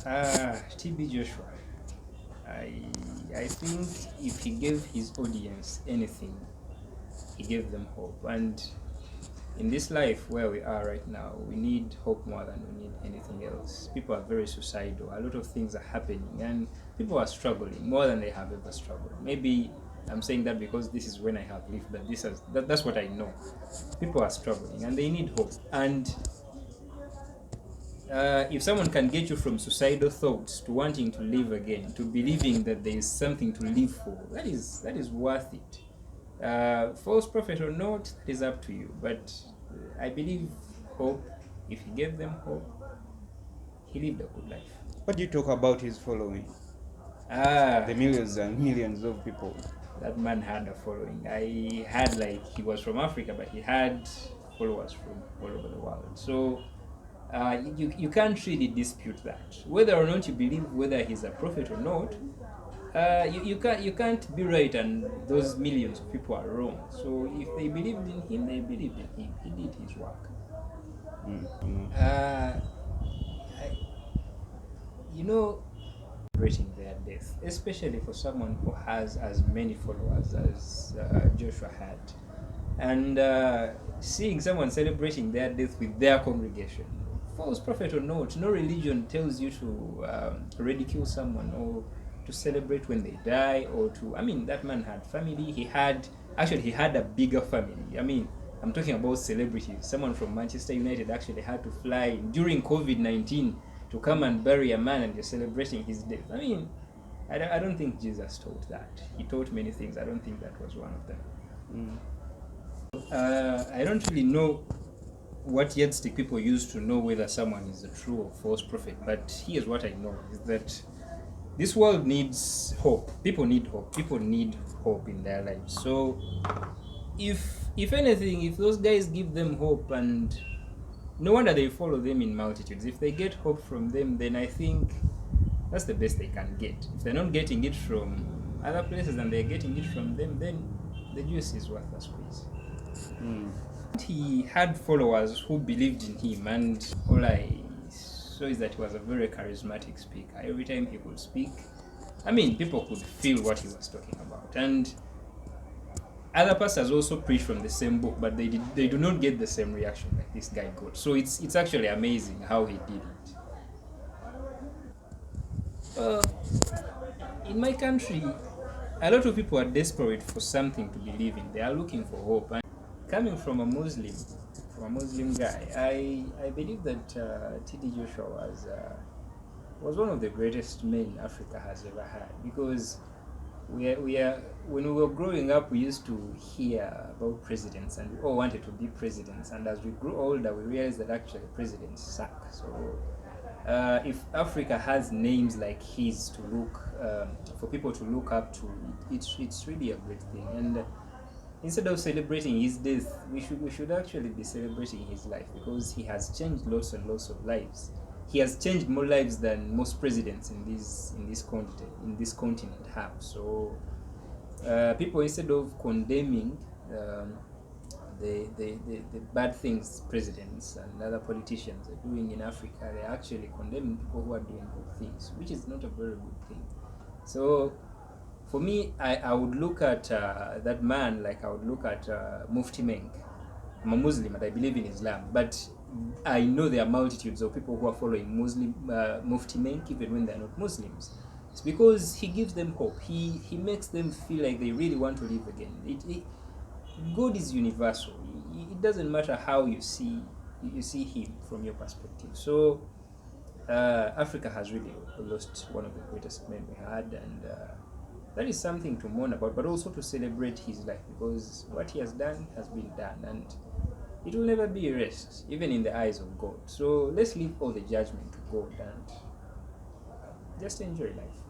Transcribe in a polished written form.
TB Joshua. I I think if he gave his audience anything, he gave them hope. And in this life where we are right now, we need hope more than we need anything else. People are very suicidal. A lot of things are happening, and people are struggling more than they have ever struggled. Maybe I'm saying that because this is when I have lived, but that's what I know. People are struggling, and they need hope. And if someone can get you from suicidal thoughts to wanting to live again, to believing that there is something to live for, that is worth it. False prophet or not, that is up to you. But I believe hope. If he gave them hope, he lived a good life. What do you talk about his following? The millions and millions of people. That man had a following. I had, like, he was from Africa, but he had followers from all over the world. So you can't really dispute that. Whether or not you believe whether he's a prophet or not, you can't be right and those millions of people are wrong. So if they believed in him, they believed in him. He did his work. You know, celebrating their death, especially for someone who has as many followers as Joshua had, and seeing someone celebrating their death with their congregation, false prophet or not, no religion tells you to ridicule someone or to celebrate when they die, or to, I mean, that man had family. He had a bigger family. I mean, I'm talking about celebrities. Someone from Manchester United actually had to fly during COVID-19 to come and bury a man, and you're celebrating his death. I mean, I don't think Jesus taught that. He taught many things. I don't think that was one of them. I don't really know what yardstick people use to know whether someone is a true or false prophet, but here's what I know, is that this world needs hope. People need hope. People need hope in their lives. So if anything, if those guys give them hope, and no wonder they follow them in multitudes. If they get hope from them, then I think that's the best they can get. If they're not getting it from other places and they're getting it from them, then the juice is worth a squeeze. He had followers who believed in him, and all I saw is that he was a very charismatic speaker. Every time he could speak, I mean, people could feel what he was talking about. And other pastors also preach from the same book, but they do not get the same reaction like this guy got. So it's actually amazing how he did it. In my country, a lot of people are desperate for something to believe in. They are looking for hope. And coming from a Muslim guy, I believe that T.D. Joshua was one of the greatest men Africa has ever had, because when we were growing up, we used to hear about presidents, and we all wanted to be presidents. And as we grew older, we realized that actually presidents suck. So if Africa has names like his to look for people to look up to, it's really a great thing. And instead of celebrating his death, we should actually be celebrating his life, because he has changed lots and lots of lives. He has changed more lives than most presidents in this continent have. So people, instead of condemning the bad things presidents and other politicians are doing in Africa, they are actually condemning people who are doing good things, which is not a very good thing. So for me, I would look at that man like I would look at Mufti Menk. I'm a Muslim and I believe in Islam, but I know there are multitudes of people who are following Muslim Mufti Menk even when they're not Muslims. It's because he gives them hope. He makes them feel like they really want to live again. God is universal. It doesn't matter how you see him from your perspective. So Africa has really lost one of the greatest men we had, and that is something to mourn about, but also to celebrate his life, because what he has done has been done, and it will never be erased, even in the eyes of God. So let's leave all the judgment to God and just enjoy life.